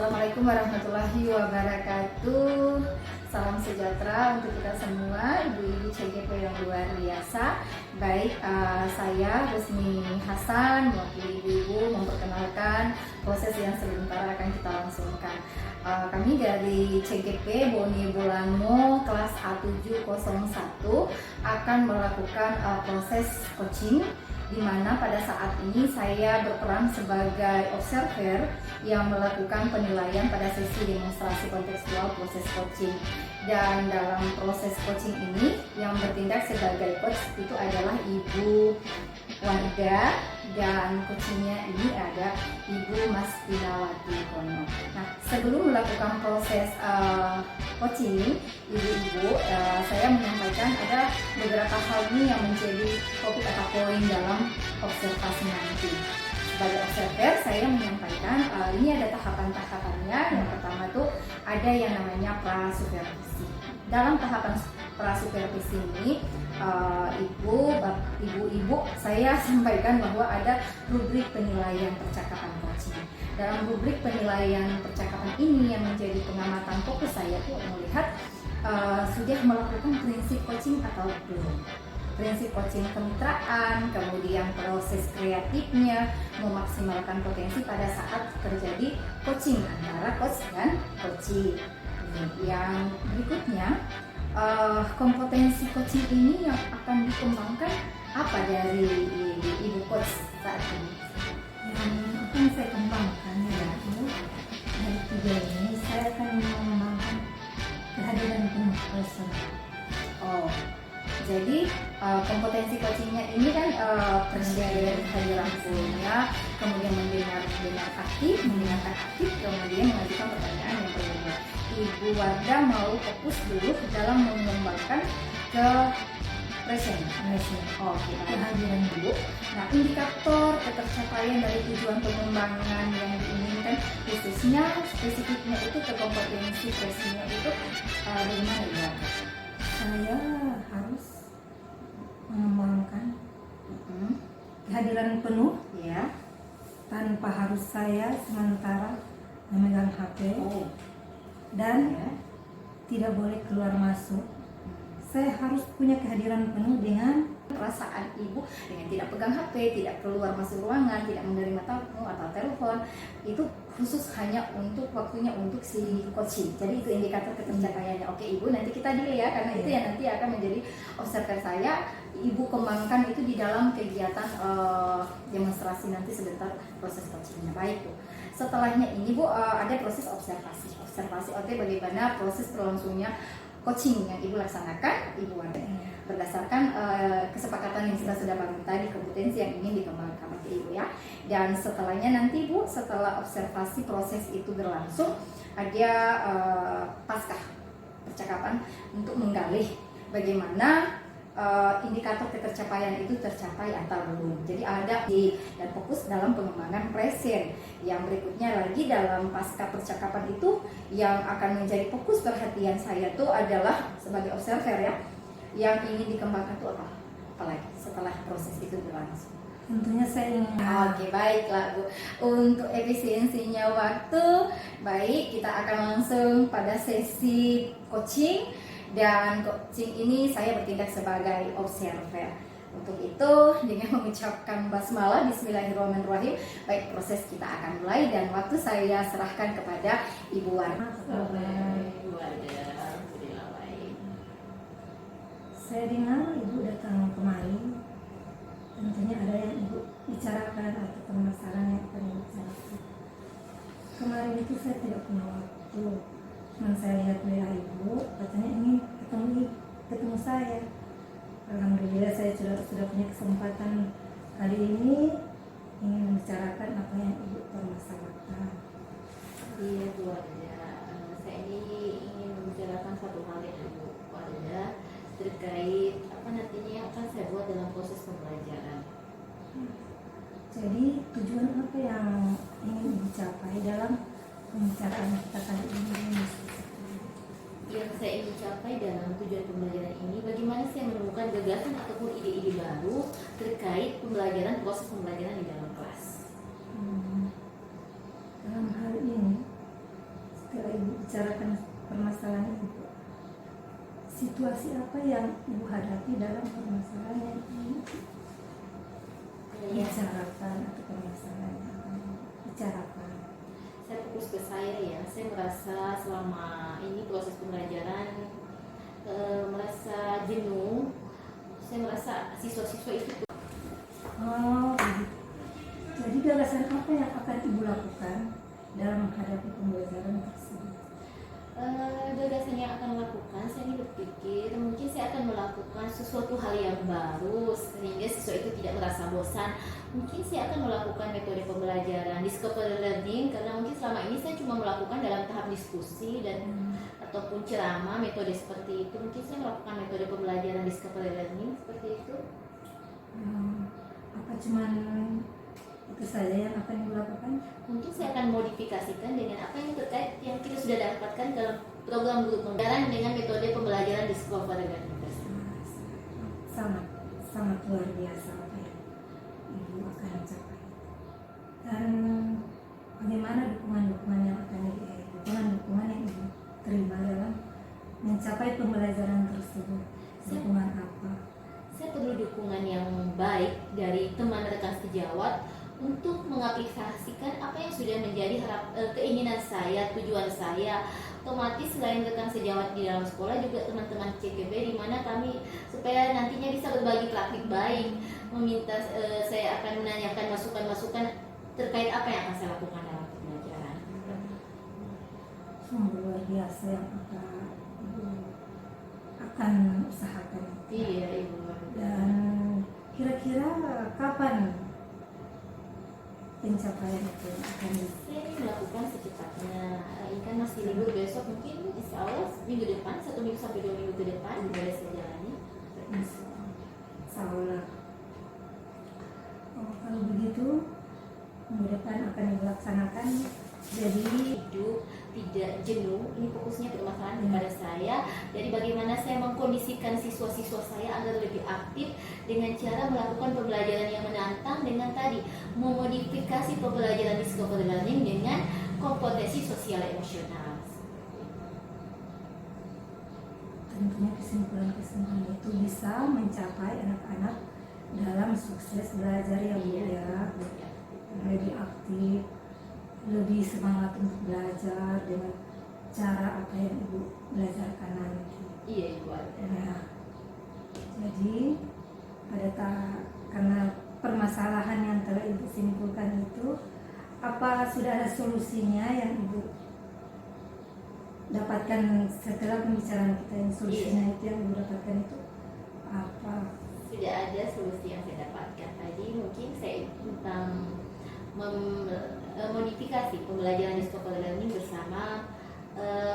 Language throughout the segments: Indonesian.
Assalamualaikum warahmatullahi wabarakatuh. Salam sejahtera untuk kita semua, ibu-ibu CGP yang luar biasa. Baik, saya Resmi Hasan mewakili ibu-ibu memperkenalkan proses yang sebentar akan kita langsungkan. Kami dari CGP Boni Bolango kelas A701 akan melakukan proses coaching, di mana pada saat ini saya berperan sebagai observer yang melakukan penilaian pada sesi demonstrasi kontekstual proses coaching. Dan dalam proses coaching ini yang bertindak sebagai coach itu adalah Ibu Wardah, dan coachingnya ini ada Ibu Mas Dinawati Kono. Nah, sebelum melakukan proses coaching ibu-ibu, saya menyampaikan ada beberapa hal ini yang menjadi topik atau poin dalam observasi nanti. Sebagai observer, saya menyampaikan ini ada tahapan-tahapannya. Yang pertama tuh ada yang namanya prasupervisi. Dalam tahapan prasupervisi ini, ibu-ibu saya sampaikan bahwa ada rubrik penilaian percakapan coaching. Dalam rubrik penilaian percakapan ini yang menjadi pengamatan fokus saya tuh melihat sudah melakukan prinsip coaching atau belum. Prinsip coaching kemitraan, kemudian proses kreatifnya, memaksimalkan potensi pada saat terjadi coaching antara coach dan coachee. Yang berikutnya, kompetensi coaching ini yang akan dikembangkan apa dari ibu coach saat ini? Yang akan saya kembangkan yaitu dari tiga ini saya akan mengembangkan kehadiran penuh personal. Oh, jadi kompetensi coachingnya ini kan presiden kehadiran fullnya, kemudian mendengarkan aktif, kemudian mengajukan pertanyaan yang berikutnya. Ibu Wardah mau fokus dulu dalam mengembangkan ke present. Oke, kehadiran dulu. Nah, indikator ketercapaian dari tujuan pengembangan yang diinginkan khususnya spesifiknya itu ke kompetensi presentnya itu bagaimana ya? Saya harus mengembangkan kehadiran penuh Ya. tanpa harus saya sementara memegang HP dan tidak boleh keluar masuk. Saya harus punya kehadiran penuh dengan Perasaan ibu dengan tidak pegang HP, tidak keluar masuk ruangan, tidak menerima tamu atau telepon, itu khusus hanya untuk waktunya untuk si coaching. Jadi itu indikator ketercapaiannya. Oke ibu, nanti kita delay ya, karena itu yang nanti akan menjadi observer saya. Ibu kembangkan itu di dalam kegiatan demonstrasi nanti sebentar proses coachingnya. Baik bu. Setelahnya ini bu ada proses observasi. Observasi bagaimana proses berlangsungnya coaching yang ibu laksanakan, ibu Wardah, berdasarkan kesepakatan yang kita sudah bangun tadi, kompetensi yang ingin dikembangkan ke ibu ya. Dan setelahnya nanti bu, setelah observasi proses itu berlangsung, ada pasca percakapan untuk menggali bagaimana indikator ketercapaian itu tercapai atau belum. Jadi ada dan fokus dalam pengembangan present. Yang berikutnya lagi dalam pasca percakapan itu yang akan menjadi fokus perhatian saya tuh adalah sebagai observer ya, yang ingin dikembangkan itu apa? Apalagi setelah proses itu berlangsung. tentunya saya ingin Oke, baiklah Bu. Untuk efisiensinya waktu, baik kita akan langsung pada sesi coaching. Dan coaching ini saya bertindak sebagai observer. Untuk itu dengan mengucapkan basmalah Bismillahirrahmanirrahim, baik proses kita akan mulai dan waktu saya serahkan kepada Ibu Wardah. Saya dengar ibu datang kemari, tentunya ada yang ibu bicarakan atau permasalahan yang akan ibu bicarakan. Kemarin itu saya tidak punya waktu, cuma saya lihat WA ibu, katanya ingin ketemu saya. Alhamdulillah saya sudah punya kesempatan kali ini ingin membicarakan apa yang ibu permasalahkan. Iya Bu Wardah, saya ini ingin membicarakan satu hal yang Ibu Wardah terkait apa nantinya yang akan saya buat dalam proses pembelajaran. Jadi tujuan apa yang ingin dicapai dalam pembicaraan kita kali ini? Yang saya ingin capai dalam tujuan pembelajaran ini, bagaimana saya menemukan gagasan ataupun ide-ide baru terkait pembelajaran, proses pembelajaran di dalam kelas. Dalam hal ini setelah ibu bicarakan permasalahan ibu, situasi apa yang ibu hadapi dalam permasalahan yang ibu bicarakan atau permasalahan yang akan ibu bicarakan? Saya fokus ke saya ya. Saya merasa selama ini proses pembelajaran merasa jenuh. Saya merasa siswa-siswa itu Oh, begitu. Jadi gagasan apa yang akan ibu lakukan dalam menghadapi pembelajaran tersebut? gagasan yang akan lakukan, saya ini berpikir mungkin saya akan melakukan sesuatu hal yang baru sehingga siswa itu tidak merasa bosan. Mungkin saya akan melakukan metode pembelajaran discovery learning, karena mungkin selama ini saya cuma melakukan dalam tahap diskusi dan ataupun ceramah, metode seperti itu. Mungkin saya melakukan metode pembelajaran discovery learning seperti itu. Apa cuman itu saja yang akan ibu lakukan? Mungkin saya akan modifikasikan dengan apa yang terkait yang kita sudah dapatkan dalam program guru pembelajaran dengan metode pembelajaran discovery learning tersebut. Sangat luar biasa apa yang ibu akan capai. Dan bagaimana dukungan yang ibu terima dalam mencapai pembelajaran tersebut? Dukungan apa? Saya perlu dukungan yang baik dari teman rekan sejawat untuk mengaplikasikan apa yang sudah menjadi keinginan saya, tujuan saya. Otomatis selain rekan sejawat di dalam sekolah, juga teman-teman CKB di mana kami supaya nantinya bisa berbagi praktik baik. Meminta saya akan menanyakan masukan-masukan terkait apa yang akan saya lakukan dalam pembelajaran. Sungguh luar biasa yang akan usahakan. Iya, Ibu. Dan kira-kira kapan pencapaian itu akan Saya ingin melakukan secepatnya. Ini kan masih libur besok, mungkin insya Allah minggu depan, 1 minggu sampai 2 minggu ke depan boleh saya jalani. Insyaallah. Kalau begitu minggu depan akan dilaksanakan. Jadi Hidup tidak jenuh, ini fokusnya permasalahan kepada saya. Jadi bagaimana saya mengkondisikan siswa-siswa saya agar lebih aktif dengan cara melakukan pembelajaran yang menantang dengan tadi memodifikasi pembelajaran discovery learning dengan kompetensi sosial emosional. tentunya kesimpulan itu bisa mencapai anak-anak dalam sukses belajar ya Bu ya, lebih aktif, lebih semangat untuk belajar dengan cara apa yang Ibu belajarkan nanti. Iya Ibu. Nah, jadi karena permasalahan yang telah Ibu simpulkan itu, apa sudah ada solusinya yang Ibu dapatkan setelah pembicaraan kita? Yang solusinya itu yang Ibu dapatkan itu apa? Sudah ada solusi yang saya dapatkan tadi. Mungkin saya tentang modifikasi pembelajaran discovery learning bersama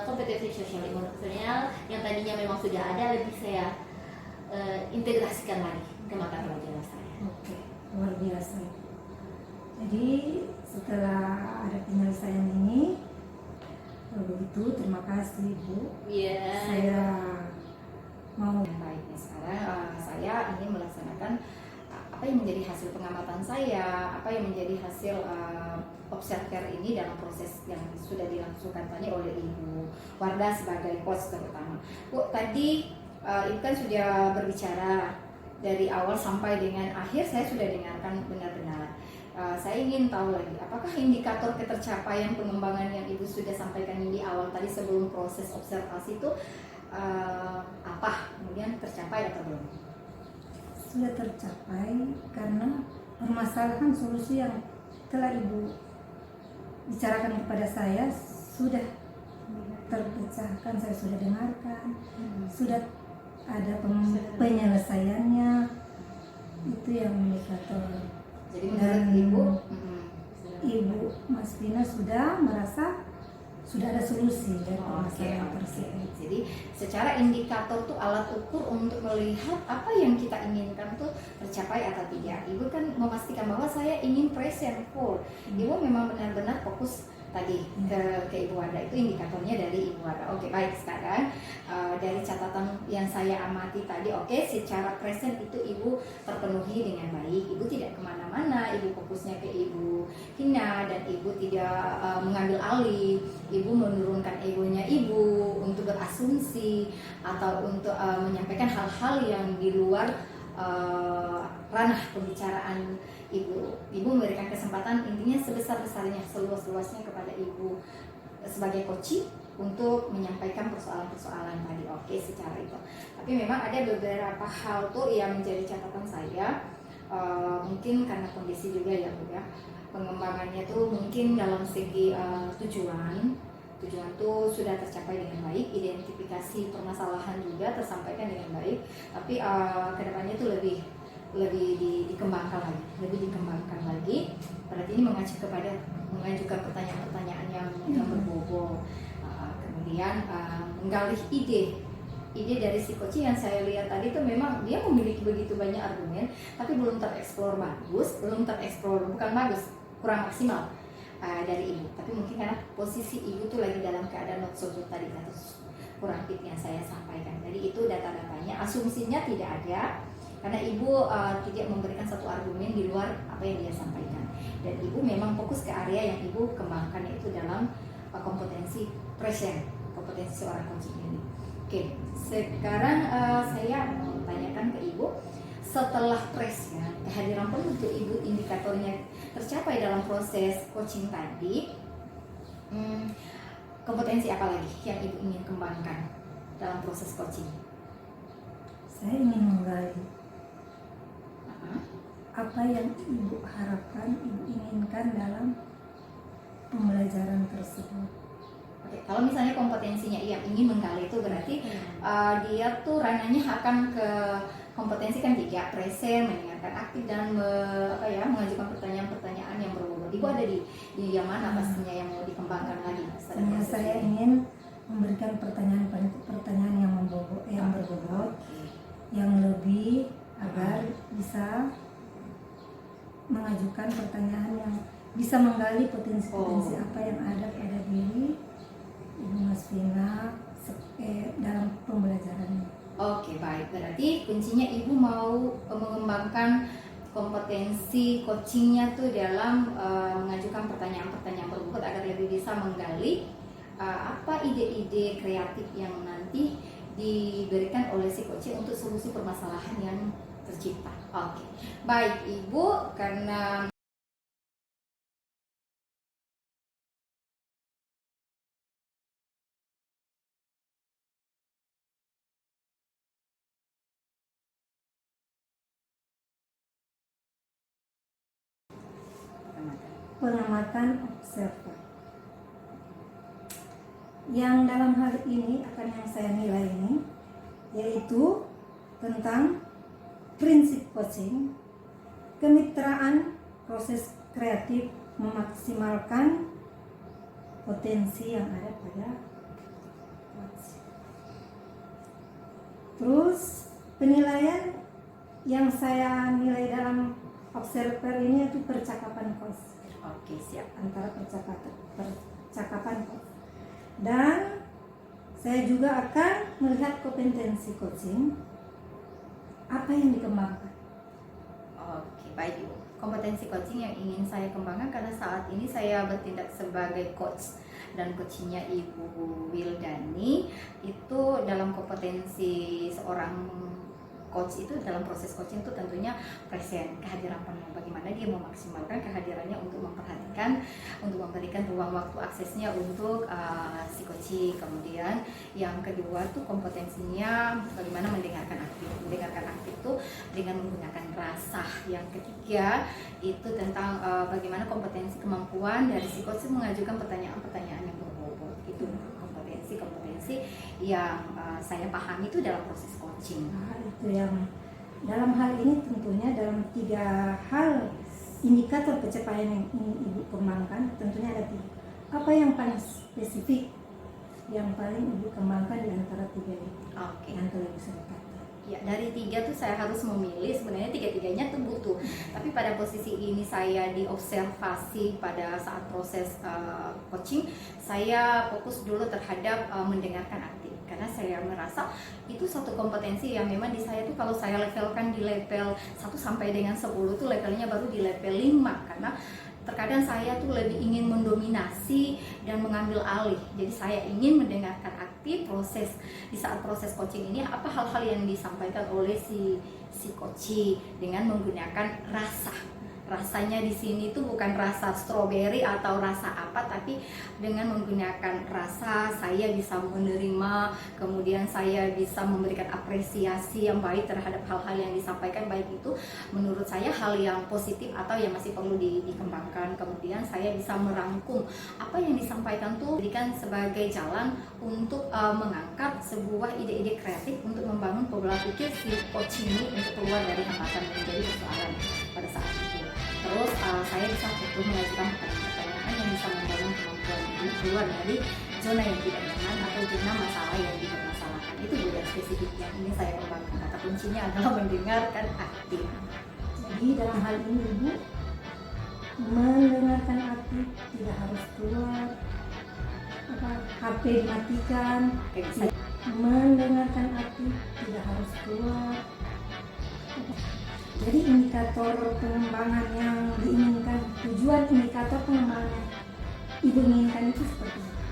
kompetensi sosial emosional yang tadinya memang sudah ada, lebih saya integrasikan lagi ke mata pelajaran saya. Oke, luar biasa. Jadi setelah ada penyelesaian ini, kalau begitu terima kasih Bu. Iya. Saya mau Yang baiknya sekarang saya ingin melaksanakan apa yang menjadi hasil pengamatan saya, apa yang menjadi hasil observer ini dalam proses yang sudah dilangsungkan tadi oleh Ibu Wardah sebagai coach terutama. Bu, tadi Ibu kan sudah berbicara dari awal sampai dengan akhir, saya sudah dengarkan benar-benar. Saya ingin tahu lagi, apakah indikator ketercapaian pengembangan yang Ibu sudah sampaikan di awal tadi sebelum proses observasi itu apa, kemudian tercapai atau belum? sudah tercapai karena permasalahan solusi yang telah Ibu bicarakan kepada saya sudah terpecahkan, saya sudah dengarkan, sudah ada penyelesaiannya. Itu yang indikator. Jadi menurut Ibu Mas Vina sudah merasa sudah ada solusi dari permasalahan tersebut. Jadi secara indikator tuh alat ukur untuk melihat apa yang kita inginkan tuh tercapai atau tidak. Ibu kan memastikan bahwa saya ingin present full. Ibu memang benar-benar fokus tadi ke Ibu Wardah, itu indikatornya dari Ibu Wardah. Oke, baik. Sekarang dari catatan yang saya amati tadi, oke, secara present itu Ibu terpenuhi dengan baik. Ibu tidak kemana-mana, Ibu fokusnya ke Ibu Hina, dan Ibu tidak mengambil alih. Ibu menurunkan egonya Ibu untuk berasumsi atau untuk menyampaikan hal-hal yang di luar ranah pembicaraan Ibu. Ibu memberikan kesempatan intinya sebesar-besarnya, seluas-luasnya kepada Ibu sebagai coach untuk menyampaikan persoalan-persoalan tadi. Oke, secara itu. Tapi memang ada beberapa hal tuh yang menjadi catatan saya. Mungkin karena kondisi juga ya Bu ya. Pengembangannya tuh mungkin dalam segi tujuan tuh sudah tercapai dengan baik, identifikasi permasalahan juga tersampaikan dengan baik, tapi kedepannya tuh lebih dikembangkan lagi. Berarti ini mengajukan pertanyaan-pertanyaan yang berbobot. Kemudian menggali ide dari si coach yang saya lihat tadi tuh memang dia memiliki begitu banyak argumen, tapi belum tereksplor bukan bagus, kurang maksimal dari Ibu. Tapi mungkin karena posisi Ibu tuh lagi dalam keadaan not so good tadi, atau kurang fit yang saya sampaikan. Jadi itu data-datanya, asumsinya tidak ada, karena Ibu tidak memberikan satu argumen di luar apa yang dia sampaikan. Dan Ibu memang fokus ke area yang Ibu kembangkan, yaitu dalam kompetensi present, kompetensi seorang coaching ini. Oke, sekarang saya mau tanyakan ke Ibu, setelah present, kehadiran penuh untuk Ibu indikatornya tercapai dalam proses coaching tadi, kompetensi apa lagi yang Ibu ingin kembangkan dalam proses coaching? Saya ingin menggali apa yang Ibu harapkan, Ibu inginkan dalam pembelajaran tersebut. Oke, kalau misalnya kompetensinya yang ingin menggali itu berarti dia tuh ranahnya akan ke kompetensi kan 3, present, mendengarkan aktif, dan mengajukan pertanyaan-pertanyaan yang berbobot. Ibu ada di yang mana pastinya yang mau dikembangkan lagi? Saya ingin memberikan pertanyaan yang berbobot, yang lebih, agar bisa mengajukan pertanyaan yang bisa menggali potensi-potensi apa yang ada pada diri Ibu Mas Vina dalam pembelajarannya. Oke, baik. Berarti kuncinya Ibu mau mengembangkan kompetensi coachingnya tuh dalam mengajukan pertanyaan-pertanyaan berbobot agar lebih bisa menggali apa ide-ide kreatif yang nanti diberikan oleh si coach untuk solusi permasalahan yang tercipta. Oke, baik Ibu, karena pengamatan observer. Yang dalam hal ini akan yang saya nilai ini yaitu tentang prinsip coaching, kemitraan, proses kreatif, memaksimalkan potensi yang ada pada coach. Terus penilaian yang saya nilai dalam observer ini itu percakapan coach. oke, siap. Antara percakapan coach. Dan saya juga akan melihat kompetensi coaching, apa yang dikembangkan. Oke, baik Ibu. Kompetensi coaching yang ingin saya kembangkan karena saat ini saya bertindak sebagai coach dan coachingnya Ibu Wildani itu dalam kompetensi seorang coach itu dalam proses coaching itu tentunya present, kehadiran penuh. Bagaimana dia memaksimalkan kehadirannya untuk memperhatikan, untuk memberikan ruang waktu aksesnya untuk si coaching. Kemudian yang kedua tuh kompetensinya bagaimana mendengarkan aktif tuh dengan menggunakan rasa. Yang ketiga itu tentang bagaimana kompetensi kemampuan dari si coach mengajukan pertanyaan-pertanyaan yang berbobot. Itu kompetensi yang saya pahami itu dalam proses coaching. Nah, itu yang dalam hal ini tentunya dalam 3 hal indikator pencapaian yang ingin Ibu kembangkan, tentunya ada 3. Apa yang paling spesifik yang paling Ibu kembangkan di antara 3 ini? Oke. Yang bisa dikatakan. Ya, dari 3 tuh saya harus memilih, sebenarnya tiga-tiganya tuh butuh. Tapi pada posisi ini saya diobservasi pada saat proses coaching, saya fokus dulu terhadap mendengarkan aktif. Karena saya merasa itu satu kompetensi yang memang di saya tuh kalau saya levelkan di level 1 sampai dengan 10 tuh levelnya baru di level 5. Karena terkadang saya tuh lebih ingin mendominasi dan mengambil alih. Jadi saya ingin mendengarkan aktif di saat proses coaching ini apa hal-hal yang disampaikan oleh si coaching dengan menggunakan rasanya di sini tuh bukan rasa stroberi atau rasa apa, tapi dengan menggunakan rasa saya bisa menerima, kemudian saya bisa memberikan apresiasi yang baik terhadap hal-hal yang disampaikan, baik itu menurut saya hal yang positif atau yang masih perlu dikembangkan. Kemudian saya bisa merangkum apa yang disampaikan tuh berikan sebagai jalan untuk mengangkat sebuah ide-ide kreatif untuk membangun pola pikir si coaching ini untuk keluar dari hambatan yang menjadi persoalan pada saat itu. Terus saya bisa fokus mengajukan pertanyaan-pertanyaan yang bisa membangun kemampuan ini keluar dari zona yang tidak nyaman atau zona masalah yang dipermasalahkan. Itu juga spesifik yang ini saya kembangkan. Kata kuncinya adalah mendengarkan aktif. Jadi dalam hal ini Ibu mendengarkan aktif, tidak harus keluar HP dimatikan. Mendengarkan aktif, tidak harus keluar. Jadi indikator pengembangan yang diinginkan, tujuan indikator pengembangan yang Ibu inginkan itu seperti apa?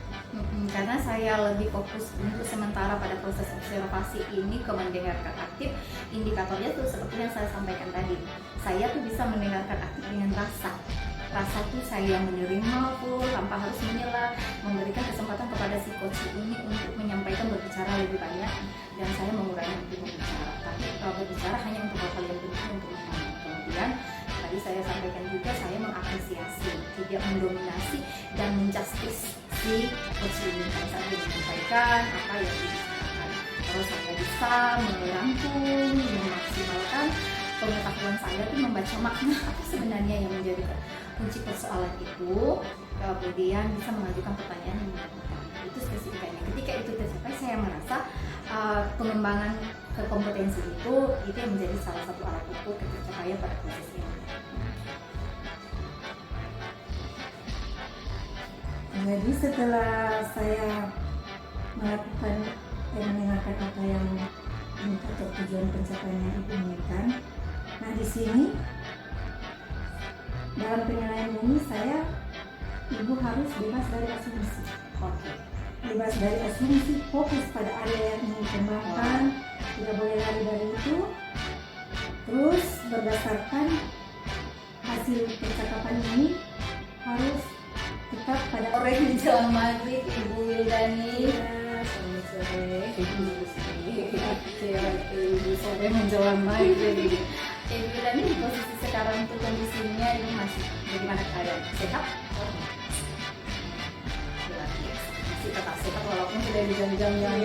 Karena saya lebih fokus untuk sementara pada proses observasi ini ke mendengarkan aktif, indikatornya tuh seperti yang saya sampaikan tadi. Saya tuh bisa mendengarkan aktif dengan rasa tuh saya menerima full tanpa harus menyela, memberikan kesempatan kepada si coach ini untuk menyampaikan, berbicara lebih banyak, dan saya mengurangi untuk berbicara. Tapi berbicara hanya untuk hal-hal yang penting untuk memahami. Kemudian tadi saya sampaikan juga saya mengapresiasi, tidak mendominasi dan menjustice si coach ini pada saat dia menyampaikan apa yang dibicarakan. Terus saya bisa merangkum, memaksimalkan pengetahuan saya tuh membaca makna apa sebenarnya yang menjadi kunci persoalan itu, kemudian bisa mengajukan pertanyaan yang menentukan. Itu spesifikasinya. Ketika itu tercapai, saya merasa pengembangan kompetensi itu yang menjadi salah satu alat ukur tercapainya pada proses ini. Jadi setelah saya melakukan mendengarkan apa yang indikator tujuan pencapaian yang Ibu inginkan, nah di sini dalam penilaian ini Ibu harus bebas dari asumsi. Oke. Bebas dari asumsi, fokus pada area yang ingin dikembangkan, tidak boleh lari dari itu. Terus berdasarkan hasil percakapan ini harus tetap pada Sore menjelang maghrib, Ibu Wildani. selamat sore. Ibu sore menjelang maghrib. Ibu Wildani di posisi sekarang itu kondisinya ini masih bagaimana keadaan? Sehat? Masih tetap sehat walaupun sudah di jam-jam yang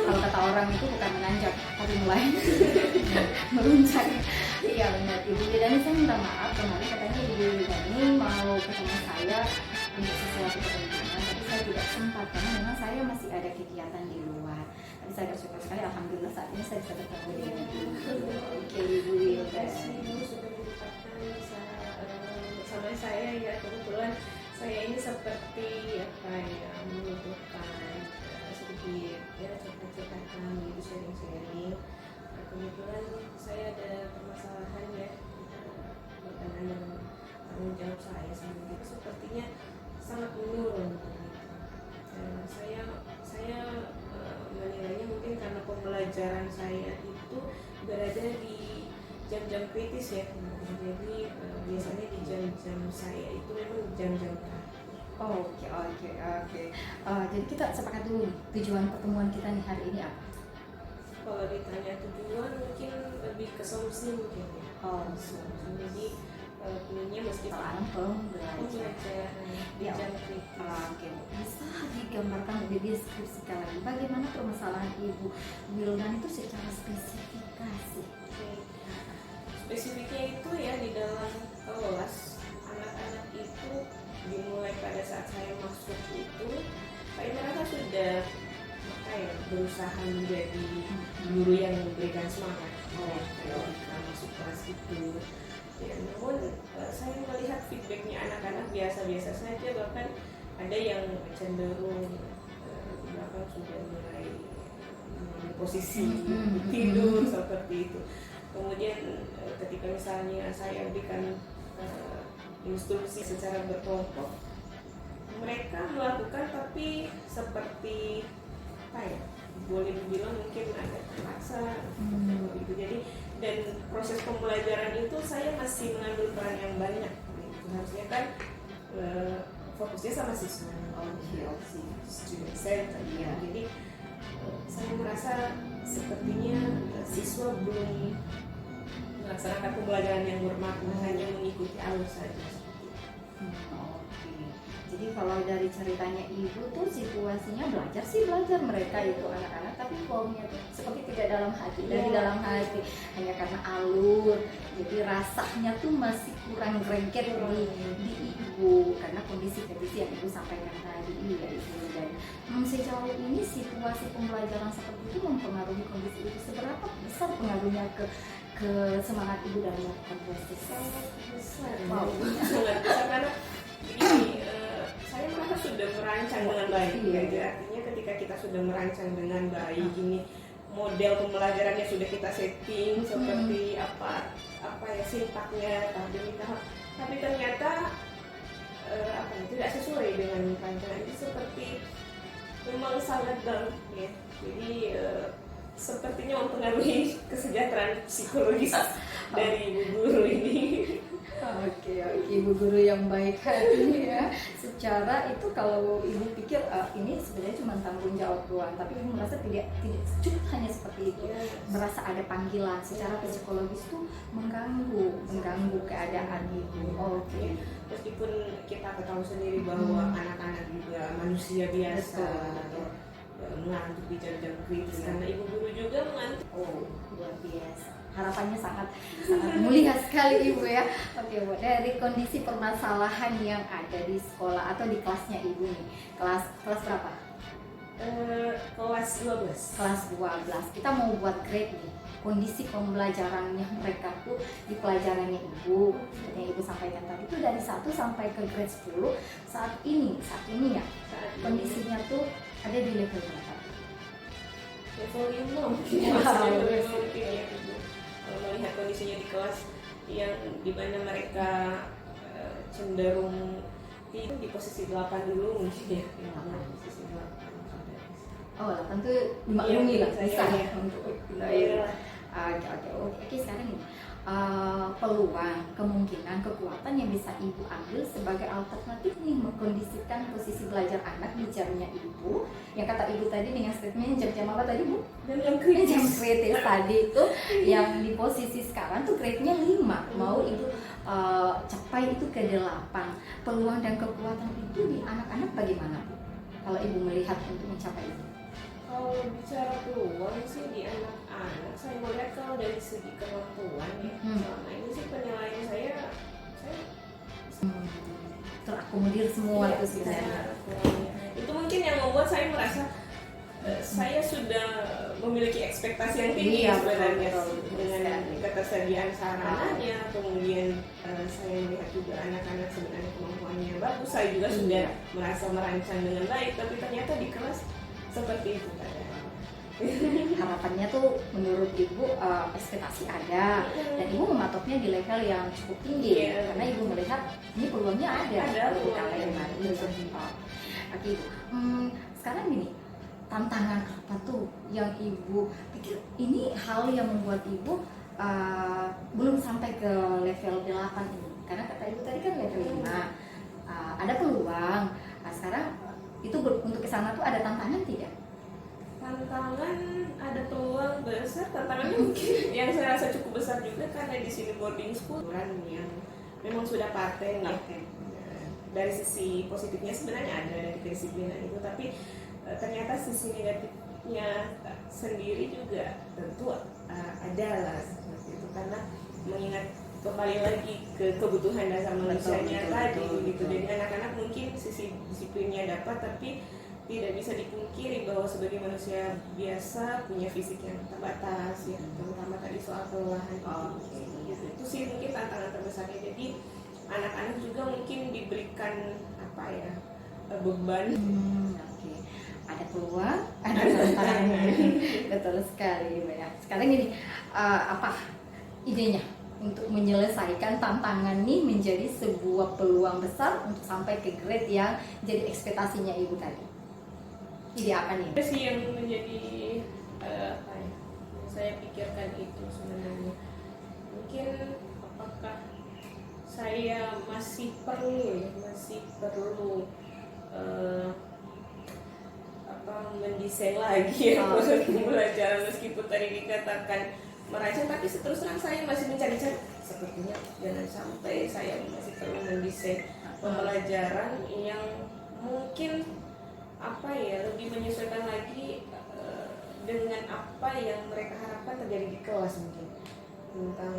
kalau kata orang itu bukan menanjak tapi mulai meluncur. Iya benar. Ibu Wildani, saya minta maaf kemarin katanya Ibu Wildani mau ketemu saya untuk sesuatu kepentingan, tapi saya tidak sempat karena memang saya masih ada kegiatan di luar. Tapi saya bersyukur sekali, alhamdulillah saat ini saya bisa bertemu dengan Ibu. Oke, Ibu Wildani. Ibu sudah menyempatkan sama saya ya, kebetulan saya ini seperti apa ya, membutuhkan sedikit ya cerita-cerita kami, sharing-sharing. Kebetulan saya ada permasalahan ya berkenaan dengan tanggung jawab saya sendiri, sepertinya sangat menurun. Saya menilainya mungkin karena pembelajaran saya itu berada di jam-jam kritis ya. Jadi biasanya di jam-jam saya itu memang jam-jam terakhir. Oke. Jadi kita sepakat dulu nih, tujuan pertemuan kita nih hari ini apa? Kalau ditanya tujuan mungkin lebih ke solusi mungkin ya. Jadi punya meski Pembelajaran. di jam kritis. Oke, bisa digambarkan lebih deskripsikan lagi bagaimana permasalahan Ibu Wildani itu secara spesifikasi. Spesifiknya itu ya di dalam kelas anak-anak itu dimulai pada saat saya masuk itu saya merasa sudah maka ya berusaha menjadi guru yang memberikan semangat kalau kita masuk kelas itu. Ya, namun saya melihat feedbacknya anak-anak biasa-biasa saja, bahkan ada yang cenderung di belakang sudah mulai mengambil posisi tidur seperti itu. Kemudian ketika misalnya saya berikan instruksi secara berkelompok, mereka melakukan tapi seperti apa ya, boleh dibilang mungkin agak terpaksa gitu. Jadi dan proses pembelajaran itu saya masih mengambil peran yang banyak gitu. Harusnya kan fokusnya sama siswa, student center ya. Jadi saya merasa sepertinya siswa belum melaksanakan pembelajaran yang bermakna, hanya mengikuti alur saja. Jadi kalau dari ceritanya ibu tuh situasinya belajar mereka itu anak-anak, tapi formnya tuh seperti tidak dalam hati, dari dalam hati, hanya karena alur. Jadi rasanya tuh masih kurang greget di ibu karena kondisi yang ibu sampaikan tadi ya ibu. Dan sejauh ini situasi pembelajaran seperti itu mempengaruhi kondisi ibu, seberapa besar pengaruhnya ke semangat ibu dalam melakukan proses? Sangat besar, Wow. Sangat besar karena begini, saya merasa sudah merancang dengan baik. Jadi artinya ketika kita sudah merancang dengan baik, ini model pembelajarannya sudah kita setting seperti apa ya sintaknya, tapi ternyata tidak sesuai dengan rancangan itu, seperti memang sangat down ya. Jadi sepertinya mempengaruhi kesejahteraan psikologis dari ibu guru ini. Oke, ibu guru yang baik hati ya. Secara itu kalau ibu pikir ini sebenarnya cuma tanggung jawab doang, tapi ibu merasa tidak cukup hanya seperti itu. Merasa ada panggilan secara psikologis tuh mengganggu keadaan ibu. Oke. Meskipun kita tahu sendiri bahwa anak-anak juga manusia biasa, mengantuk di jam-jam kritis karena ibu guru juga mengantuk. Oh, luar biasa. Harapannya sangat mulia sekali ibu ya. Oke bu, dari kondisi permasalahan yang ada di sekolah atau di kelasnya ibu nih, kelas berapa? Kelas 12. Kelas 12. Kita mau buat grade nih. Kondisi pembelajarannya mereka tuh di pelajarannya ibu, seperti yang ibu sampaikan tadi itu dari 1 sampai ke grade 10 saat ini ya. Kondisinya tuh ada di level berapa? Level 5 mungkin. Kalau melihat kondisinya di kelas yang dimana mereka cenderung di posisi 8 dulu mungkin ya. Posisi 8. Oh, 8 tuh dimaklumi lah, bisa ya untuk Iya. Oke, sekarang ini peluang, kemungkinan, kekuatan yang bisa ibu ambil sebagai alternatif nih mengkondisikan posisi belajar anak di jamnya ibu. Yang kata ibu tadi dengan statement jam-jam apa tadi bu? Jam kritis tadi itu yang di posisi sekarang tuh grade-nya 5. Mau ibu capai itu ke 8. Peluang dan kekuatan itu di anak-anak bagaimana bu? Kalau ibu melihat untuk mencapai itu? Kalau bicara peluang sih di anak-anak, saya melihat kalau dari segi kemampuan ya, selama ini sih penilaian saya terakomodir semua itu sebenarnya. Itu mungkin yang membuat saya merasa saya sudah memiliki ekspektasi yang tinggi sebenarnya dengan ketersediaan sarananya. Kemudian saya melihat juga anak-anak sebenarnya kemampuannya bagus. Saya juga sudah merasa merancang dengan baik, tapi ternyata di kelas seperti itu harapannya tuh menurut ibu ekspektasi ada dan ibu mematoknya di level yang cukup tinggi karena ibu melihat ini peluangnya ada kalian ini. Oke ibu, sekarang gini, tantangan apa tuh yang ibu pikir ini hal yang membuat ibu belum sampai ke level 8 ini? Karena kata ibu tadi kan level 5 ada peluang. Sekarang itu untuk kesana tuh ada tantangan tidak? Tantangan ada peluang besar, tantangannya mungkin yang saya rasa cukup besar juga karena di sini boarding school yang memang sudah paten ya. Dari sisi positifnya sebenarnya ada dari kedisiplinan itu, tapi ternyata sisi negatifnya sendiri juga tentu ada lah seperti itu, karena mengingat kembali lagi ke kebutuhan dasar manusianya tadi gitu. Jadi anak-anak mungkin sisi disiplinnya dapat, tapi tidak bisa dipungkiri bahwa sebagai manusia biasa punya fisik yang terbatas ya, terutama tadi soal kelelahan. Itu sih mungkin tantangan terbesarnya. Jadi anak-anak juga mungkin diberikan apa ya, beban. Oke. Ada peluang, ada tantangan. Betul sekali, Mbak ya. Sekarang gini, apa idenya untuk menyelesaikan tantangan nih menjadi sebuah peluang besar untuk sampai ke grade yang jadi ekspektasinya Ibu tadi? Ide apa nih? Itu sih yang menjadi apa ya, yang saya pikirkan itu sebenarnya. Mungkin apakah saya masih perlu mendesain lagi ya proses pembelajaran, meskipun tadi dikatakan merancang, tapi terus terang saya masih mencari-cari, sepertinya jangan sampai saya masih perlu mendesain pembelajaran yang mungkin apa ya, lebih menyesuaikan lagi dengan apa yang mereka harapkan terjadi di kelas, mungkin tentang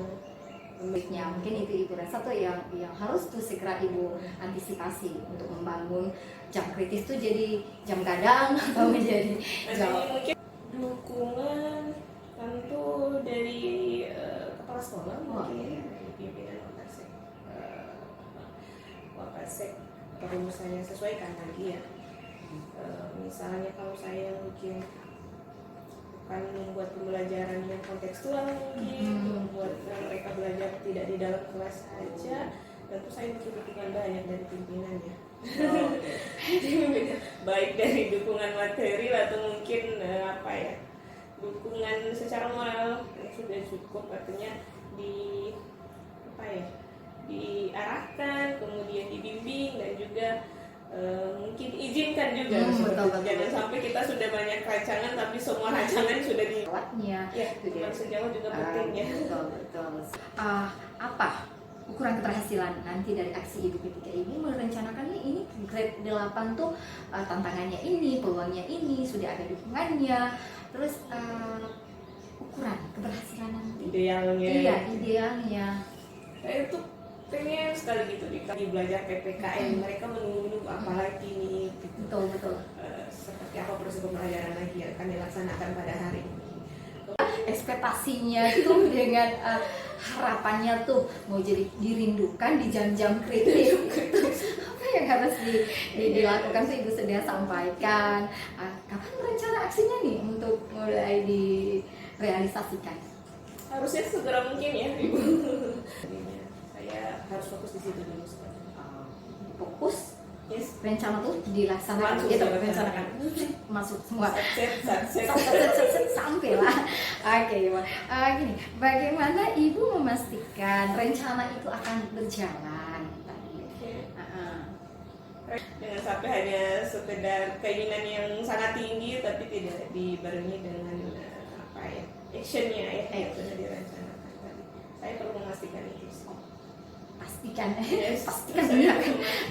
Baiknya mungkin itu Ibu rasa tuh yang harus tuh segera Ibu antisipasi untuk membangun jam kritis tuh jadi jam gadang atau menjadi jam. mungkin dukungan tentu dari kepala sekolah, mungkin pimpinan Wakasek perlu saya sesuaikan lagi ya. Misalnya kalau saya mungkin akan membuat pembelajaran yang kontekstual, mungkin membuat mereka belajar tidak di dalam kelas saja, tentu saya butuh dukungan banyak dari pimpinan ya. Baik dari dukungan materi atau mungkin apa ya, dukungan secara moral yang sudah cukup, artinya di apa ya, diarahkan, kemudian dibimbing, dan juga mungkin izinkan juga. Betul. Jangan sampai kita sudah banyak rancangan tapi semua rancangan sudah di Lewatnya. ya, teman sejauh juga penting ya. Betul. Apa ukuran keberhasilan nanti dari aksi Ibu ketika Ibu merencanakan ini grade 8 tuh tantangannya ini, peluangnya ini, sudah ada dukungannya, terus ukuran keberhasilan nanti Idealnya. Iya, idealnya. Saya tuh pengen sekali gitu di belajar PPKN, mereka menunggu apa lagi nih gitu. Betul. Seperti apa proses pembelajaran lagi yang akan dilaksanakan pada hari ini. Ekspektasinya tuh dengan harapannya tuh mau jadi dirindukan di jam-jam kritis. Apa yang harus dilakukan tuh Ibu sudah sampaikan. Kapan rencana aksinya nih untuk mulai direalisasikan? Harusnya segera mungkin ya, Ibu. Saya harus fokus di situ dulu sebenarnya. Fokus. Yes. Rencana tuh dilaksanakan, Langsung gitu, dilaksanakan. masuk semua. Satset. Sampai lah. Oke, gini, bagaimana Ibu memastikan rencana itu akan berjalan tadi? Jangan sampai hanya sekedar keinginan yang sangat tinggi tapi tidak dibarengi dengan apa ya, actionnya ya, yang sudah direncanakan tadi. Saya perlu memastikan itu. Pastikan Saya iya.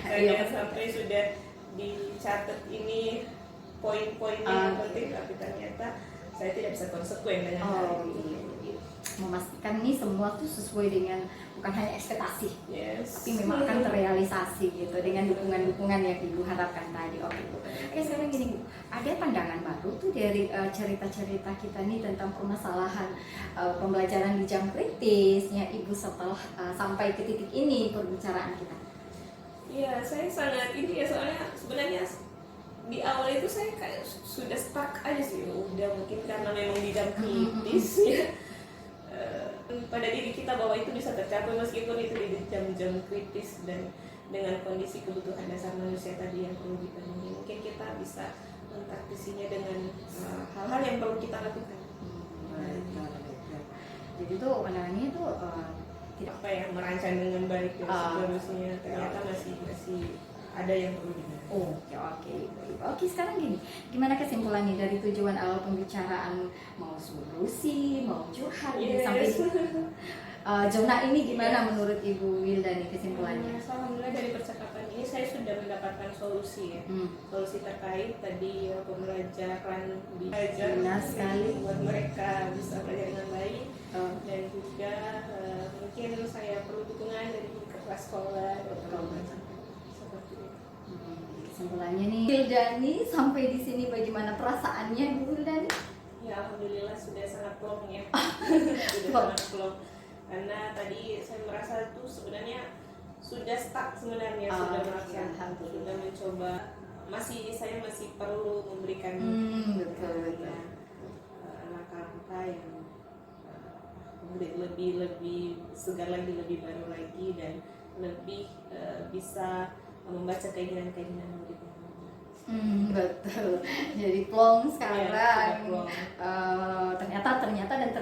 jangan sampai sudah dicatat ini poin-poin yang penting tapi ternyata saya tidak bisa konsekuen dengan hal ini. Memastikan nih semua tuh sesuai dengan bukan hanya ekspektasi, Yes. tapi memang akan terrealisasi gitu dengan dukungan-dukungan yang Ibu harapkan tadi. Oke, sekarang gini Bu, ada pandangan baru tuh dari cerita-cerita kita nih tentang permasalahan pembelajaran di jam kritisnya Ibu setelah sampai ke titik ini perbicaraan kita. Iya, saya sangat ini ya, soalnya sebenarnya di awal itu saya kayak sudah stuck aja sih, udah mungkin karena memang di jam kritis ya. Pada diri kita bahwa itu bisa tercapai meskipun itu di jam-jam kritis dan dengan kondisi kebutuhan dasar manusia tadi yang perlu dipenuhi, mungkin kita bisa mentaktisinya dengan hal-hal yang perlu kita lakukan. Jadi tuh pandangannya tuh tidak Apa ya, merancang dengan baik dan seterusnya, ternyata masih ada yang perlu dibenahi. Oke, sekarang gini, gimana kesimpulannya dari tujuan awal pembicaraan, mau solusi, mau curhat, sampai zona ini gimana menurut Ibu Wilda nih kesimpulannya? Alhamdulillah dari percakapan ini saya sudah mendapatkan solusi ya. Solusi terkait tadi pembelajaran belajar Benar sekali. buat mereka bisa belajar dengan baik, dan juga mungkin saya perlu dukungan dari kepala sekolah seperti itu. Kesimpulannya nih, Wildani sampai di sini bagaimana perasaannya Bu Wildani? Ya alhamdulillah sudah sangat plong ya. Sudah Plong. sangat plong. Karena tadi saya merasa tuh sebenarnya sudah stuck sebenarnya, sudah merasa alhamdulillah. sudah mencoba, saya masih perlu memberikan Betul. langkah-langkah yang lebih segar lagi, lebih baru lagi, dan lebih bisa membaca keinginan-keinginan muridnya. Betul. Jadi plong Ya, sekarang. sudah plong. Ternyata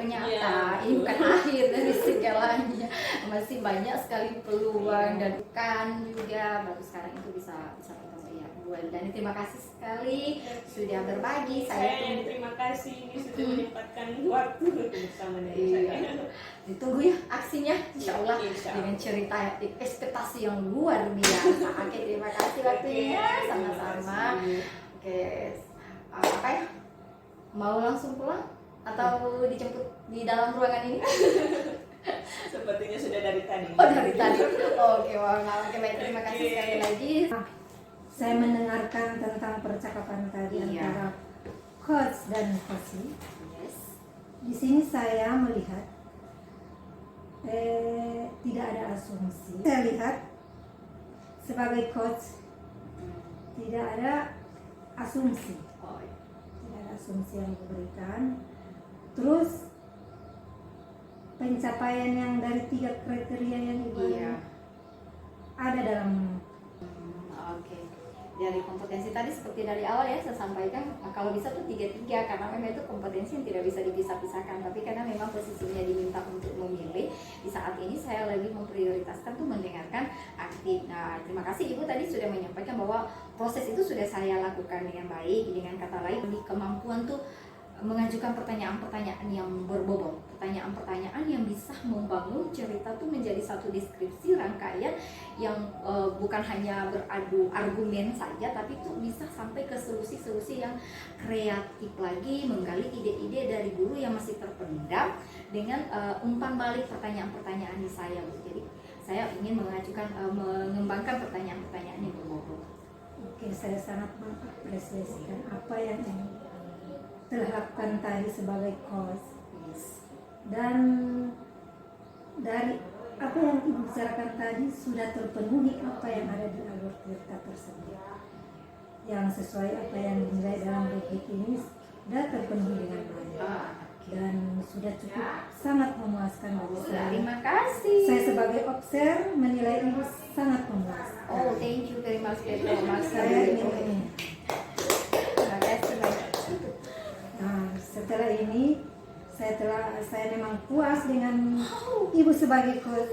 Iya, ini betul. bukan akhir dari segalanya, masih banyak sekali peluang dan bukan juga baru sekarang itu bisa bertemu ya Bu Wildani. Terima kasih sekali sudah berbagi. Saya Tunggu. terima kasih ini sudah menyempatkan waktu bersama dengan Iya. saya. Ditunggu ya aksinya, insya Allah Insya Allah. dengan cerita ekspektasi yang luar biasa. Oke, terima kasih waktunya, Oke, sama-sama. terima kasih. Oke, apa ya? Mau langsung pulang atau dijemput di dalam ruangan ini? Sepertinya sudah dari tadi. Oh, dari tadi. Oke, wow, oke, baik, terima kasih Oke. sekali lagi. Saya mendengarkan tentang percakapan tadi Iya. antara coach dan coachee. Yes. Di sini saya melihat tidak ada asumsi. Saya lihat sebagai coach tidak ada asumsi, Oh, tidak ada asumsi yang diberikan. Terus pencapaian yang dari 3 kriteria yang iya. ada dalam Oke. Dari kompetensi tadi seperti dari awal ya saya sampaikan, kalau bisa tuh 3-3 karena memang itu kompetensi yang tidak bisa dipisah-pisahkan, tapi karena memang posisinya diminta untuk memilih, di saat ini saya lebih memprioritaskan tuh mendengarkan aktif. Nah, terima kasih Ibu tadi sudah menyampaikan bahwa proses itu sudah saya lakukan dengan baik. Dengan kata lain, lebih kemampuan tuh mengajukan pertanyaan-pertanyaan yang berbobot, pertanyaan-pertanyaan yang bisa membangun cerita tuh menjadi satu deskripsi rangkaian yang bukan hanya beradu argumen saja, tapi tuh bisa sampai ke solusi-solusi yang kreatif lagi, menggali ide-ide dari guru yang masih terpendam dengan umpan balik pertanyaan-pertanyaan di saya. Jadi saya ingin mengembangkan pertanyaan-pertanyaan yang berbobot. Oke, saya sangat mengapresiasikan apa yang telah lakukan tadi sebagai coach, Yes. dan dari apa yang Ibu bicarakan tadi sudah terpenuhi apa yang ada di alur cerita tersebut, yang sesuai apa yang dinilai dalam rubrik ini sudah terpenuhi dengan baik dan sudah cukup sangat memuaskan bagi saya. Terima kasih. Saya sebagai observer menilai Ibu sangat memuaskan. Oh, thank you very much, Pedro. Saya ingin Terima kasih banyak. Nah, setelah ini saya memang puas dengan Ibu sebagai coach.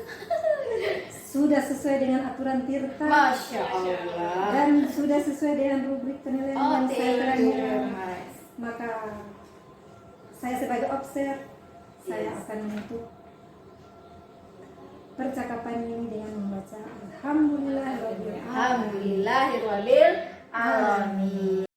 Sudah sesuai dengan aturan Tirta Masya Allah. dan sudah sesuai dengan rubrik penilaian Oh, yang saya telah thank you nilai. very much. Maka saya sebagai observer, saya akan menutup percakapan ini dengan membaca Alhamdulillahirabbil alamin. Alhamdulillahirabbil alamin.